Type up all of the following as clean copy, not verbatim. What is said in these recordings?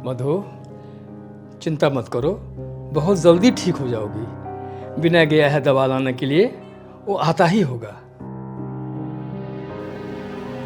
मधु, चिंता मत करो, बहुत जल्दी ठीक हो जाओगी। बिना गया है दवा लाने के लिए, वो आता ही होगा।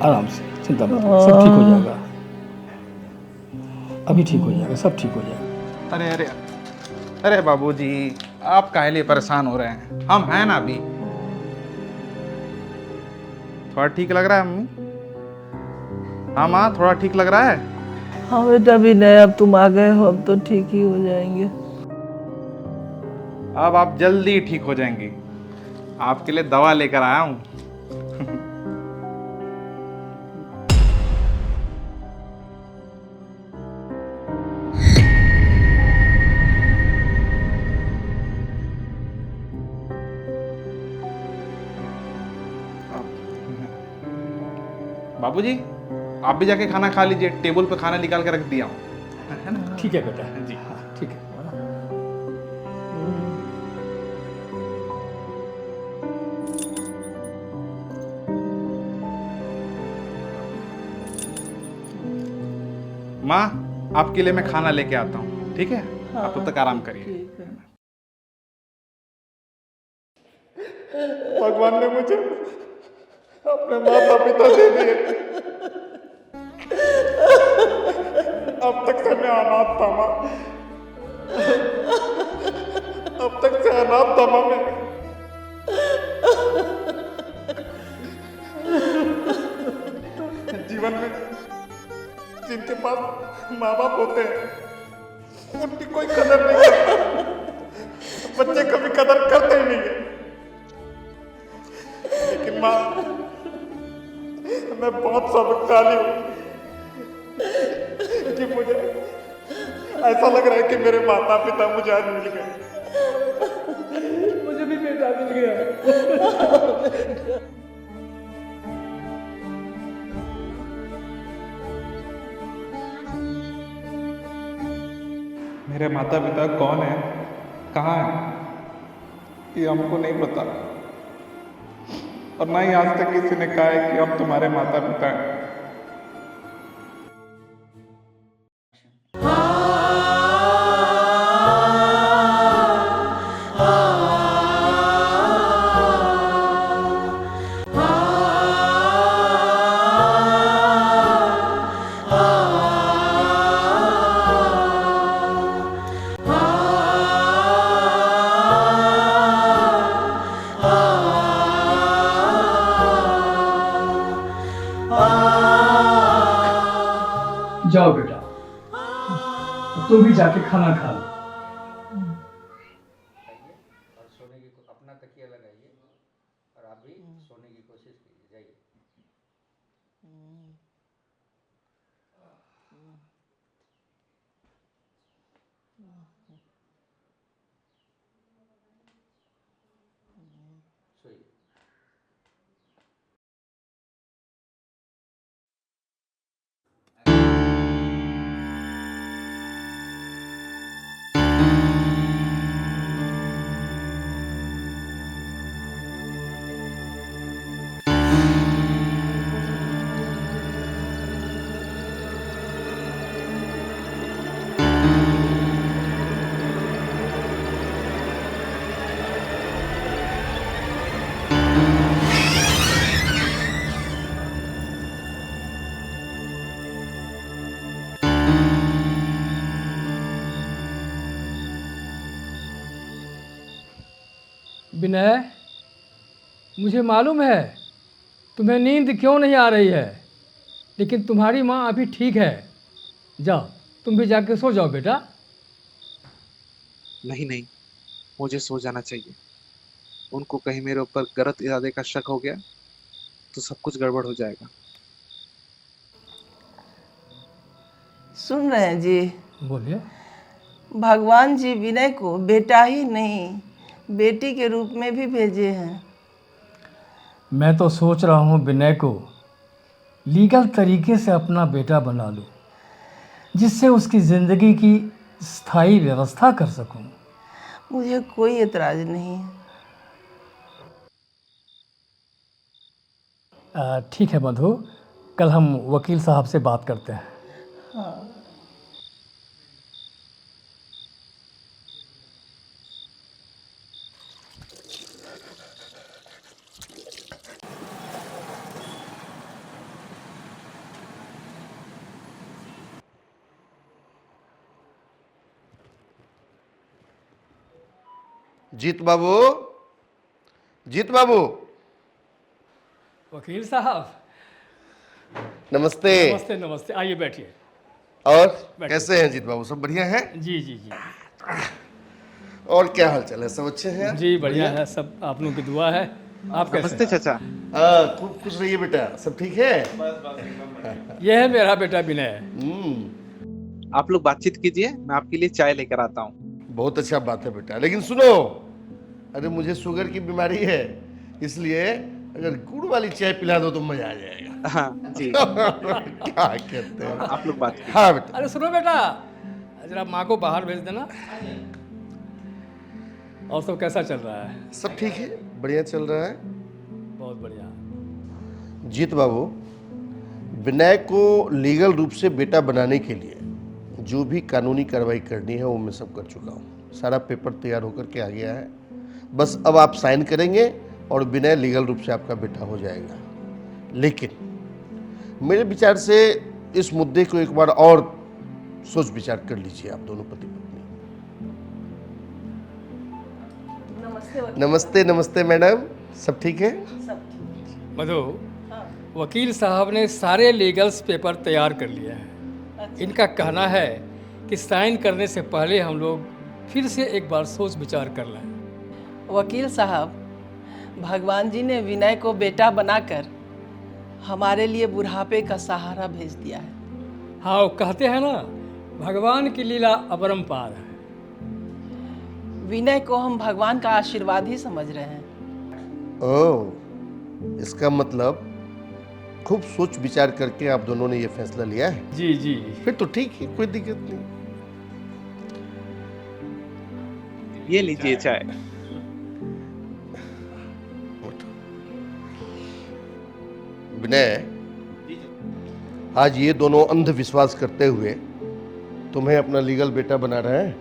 आराम से, चिंता मत करो, सब ठीक हो जाएगा। अभी ठीक हो जाएगा, सब ठीक हो जाएगा। अरे अरे अरे बाबूजी, आप काहे लिए परेशान हो रहे हैं? हम हैं ना अभी। थोड़ा ठीक लग रहा है मम्मी? हाँ माँ, थोड़ा ठीक लग रहा है? हाँ बेटा विनय, अब तुम आ गए हो, अब तो ठीक ही हो जाएंगे। अब आप जल्दी ठीक हो जाएंगे। आपके लिए दवा लेकर आया हूँ। बाबूजी, आप भी जाके खाना खा लीजिए, टेबल पे खाना निकाल के रख दिया हूँ, है ना? ठीक है बेटा जी। हाँ, ठीक है। माँ, आपके लिए मैं खाना लेके आता हूँ, ठीक है? आप तब तक आराम करिए। ठीक है। भगवान ने मुझे अपने माता पिता दे दिए। अब तक से मैं अनाथ था माँ। अब तक से अनाथ था माँ मैं। जीवन में जिनके पास माँ बाप होते हैं उनकी कोई कदर नहीं करता। बच्चे कभी कदर करते ही नहीं है। लेकिन माँ, मैं बहुत सबकशाली हूँ कि मुझे ऐसा लग रहा है कि मेरे माता पिता मुझे आज मिल गए। मुझे भी बेटा मिल गया। मेरे माता पिता कौन है, कहाँ है, ये हमको नहीं पता। और ना ही आज तक किसी ने कहा है कि हम तुम्हारे माता पिता हैं। जाओ बेटा, तुम भी जाके खाना खा लो। और सोने की अपना तकिया लगाइए और आप भी सोने की कोशिश कीजिए। जाइए। सोइए। विनय, मुझे मालूम है तुम्हें नींद क्यों नहीं आ रही है, लेकिन तुम्हारी माँ अभी ठीक है। जाओ, तुम भी जाके सो जाओ बेटा। नहीं नहीं, मुझे सो जाना चाहिए। उनको कहीं मेरे ऊपर गलत इरादे का शक हो गया तो सब कुछ गड़बड़ हो जाएगा। सुन रहे हैं जी, बोलिए। भगवान जी विनय को बेटा ही नहीं बेटी के रूप में भी भेजे हैं। मैं तो सोच रहा हूँ विनय को लीगल तरीके से अपना बेटा बना लूँ, जिससे उसकी ज़िंदगी की स्थायी व्यवस्था कर सकूँ। मुझे कोई एतराज नहीं है। ठीक है मधु, कल हम वकील साहब से बात करते हैं। हाँ। जीत बाबू, जीत बाबू, वकील साहब, नमस्ते। नमस्ते नमस्ते, आइए बैठिए। और बैठिए। कैसे हैं जीत बाबू? सब बढ़िया है? जी जी जी और क्या हाल चाल है? सब अच्छे हैं? जी, बढ़िया है सब, आप लोगों की दुआ है। आप कैसे नमस्ते हैं? चाचा। हाँ, खूब खुश रहिए बेटा। सब ठीक है? ये है मेरा बेटा विनय। आप लोग बातचीत कीजिए, मैं आपके लिए चाय लेकर आता हूँ। बहुत अच्छा बात है बेटा, लेकिन सुनो, अरे मुझे शुगर की बीमारी है, इसलिए अगर गुड़ वाली चाय पिला दो तो मजा आ जाएगा। हाँ जी। क्या कहते हैं? आप लोग बात कीजिए। हाँ बेटा। अरे सुनो बेटा, जरा माँ को बाहर भेज देना। और सब कैसा चल रहा है? सब ठीक है, बढ़िया चल रहा है। बहुत बढ़िया। जीत बाबू, विनय को लीगल रूप से बेटा बनाने के लिए जो भी कानूनी कार्रवाई करनी है वो मैं सब कर चुका हूँ। सारा पेपर तैयार होकर के आ गया है, बस अब आप साइन करेंगे और विनय लीगल रूप से आपका बेटा हो जाएगा। लेकिन मेरे विचार से इस मुद्दे को एक बार और सोच विचार कर लीजिए आप दोनों पति पत्नी। नमस्ते नमस्ते मैडम, सब ठीक है? मधु, वकील साहब ने सारे लीगल्स पेपर तैयार कर लिए हैं। इनका कहना है कि साइन करने से पहले हम लोग फिर से एक बार सोच विचार कर लें। वकील साहब, भगवान जी ने विनय को बेटा बनाकर हमारे लिए बुढ़ापे का सहारा भेज दिया है। हाँ, वो कहते हैं ना, भगवान की लीला अपरंपार है। विनय को हम भगवान का आशीर्वाद ही समझ रहे हैं। ओह, इसका मतलब खूब सोच विचार करके आप दोनों ने ये फैसला लिया है? जी जी। फिर तो ठीक है, कोई दिक्कत नहीं। ये लीजिए चाय। विनय, आज ये दोनों अंधविश्वास करते हुए तुम्हें अपना लीगल बेटा बना रहे हैं?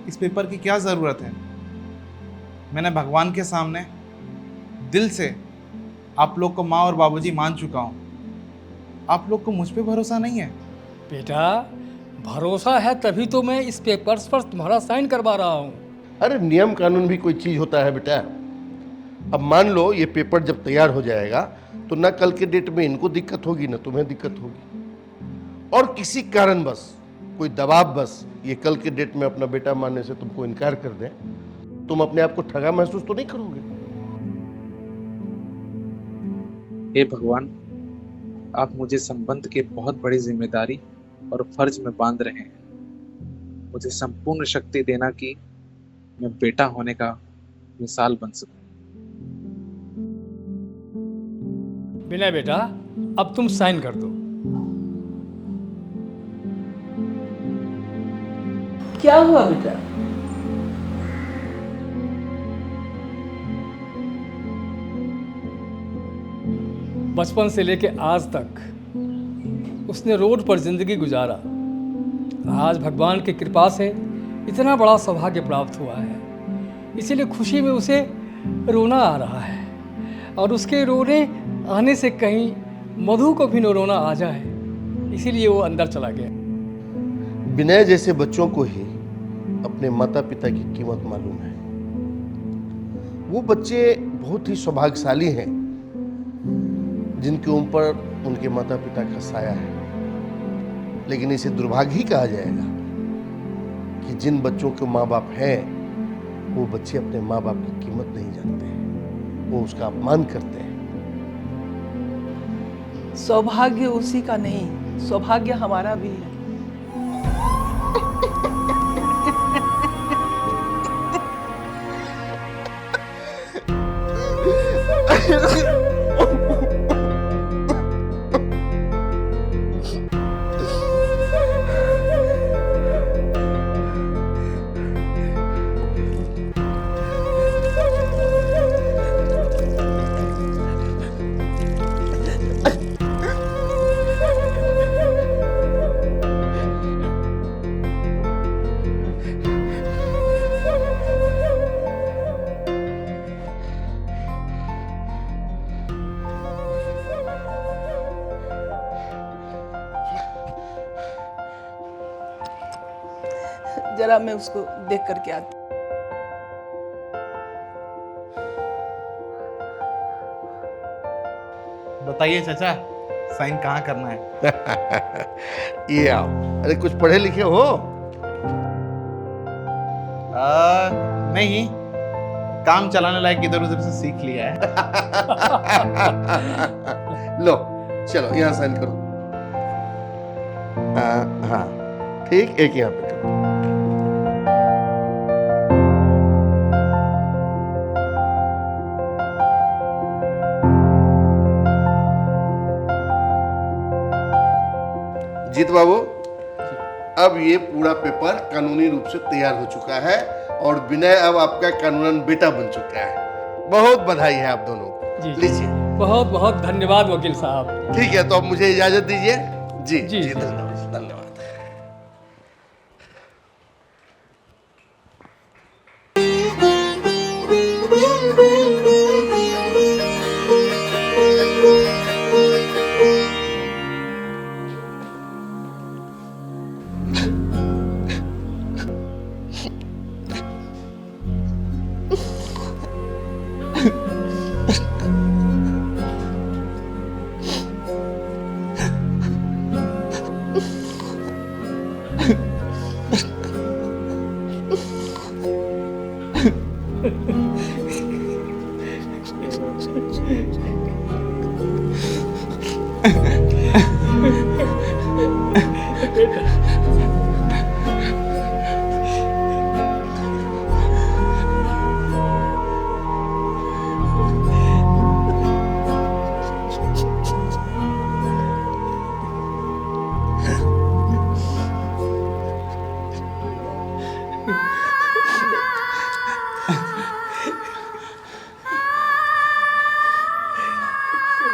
इस पेपर की क्या ज़रूरत है? मैंने भगवान के सामने दिल से आप लोग को माँ और बाबूजी मान चुका हूँ। आप लोग को मुझ पे भरोसा नहीं है? बेटा, भरोसा है तभी तो मैं इस पेपर्स पर तुम्हारा साइन करवा रहा हूँ। अरे नियम कानून भी कोई चीज होता है बेटा। अब मान लो ये पेपर जब तैयार हो जाएगा तो ना कल के डेट में इनको दिक्कत होगी ना तुम्हें दिक्कत होगी, और किसी कारण बस कोई दबाव बस ये कल के डेट में अपना बेटा मानने से तुमको इनकार कर दे, तुम अपने आप को ठगा महसूस तो नहीं करोगे? हे भगवान, आप मुझे संबंध के बहुत बड़ी जिम्मेदारी और फर्ज में बांध रहे हैं। मुझे संपूर्ण शक्ति देना कि मैं बेटा होने का मिसाल बन सकूं। विनय बेटा, अब तुम साइन कर दो। क्या हुआ बेटा? बचपन से लेके आज तक उसने रोड पर जिंदगी गुजारा। आज भगवान की कृपा से इतना बड़ा सौभाग्य प्राप्त हुआ है, इसीलिए खुशी में उसे रोना आ रहा है। और उसके रोने आने से कहीं मधु को भी न रोना आ जाए, इसीलिए वो अंदर चला गया। विनय जैसे बच्चों को ही अपने माता पिता की कीमत मालूम है। वो बच्चे बहुत ही सौभाग्यशाली हैं जिनके ऊपर उनके माता पिता का साया है। लेकिन इसे दुर्भाग्य ही कहा जाएगा कि जिन बच्चों के माँ बाप हैं वो बच्चे अपने माँ बाप की कीमत नहीं जानते हैं, वो उसका अपमान करते हैं। सौभाग्य उसी का नहीं, सौभाग्य हमारा भी है। जरा मैं उसको देख करके आती। बताइए चाचा, साइन कहाँ करना है? ये आओ। अरे कुछ पढ़े लिखे हो? नहीं, काम चलाने लायक इधर उधर से सीख लिया है। लो चलो यहाँ साइन करो। हाँ ठीक, एक यहाँ पे करो। जीत बाबू, अब ये पूरा पेपर कानूनी रूप से तैयार हो चुका है और विनय अब आपका कानूनन बेटा बन चुका है। बहुत बधाई है आप दोनों को। जी। लीजिए। बहुत बहुत धन्यवाद वकील साहब। ठीक है, तो अब मुझे इजाजत दीजिए। जी जी, जी। धन्यवाद धन्यवाद।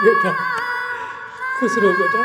बेटा खुश रहो बेटा।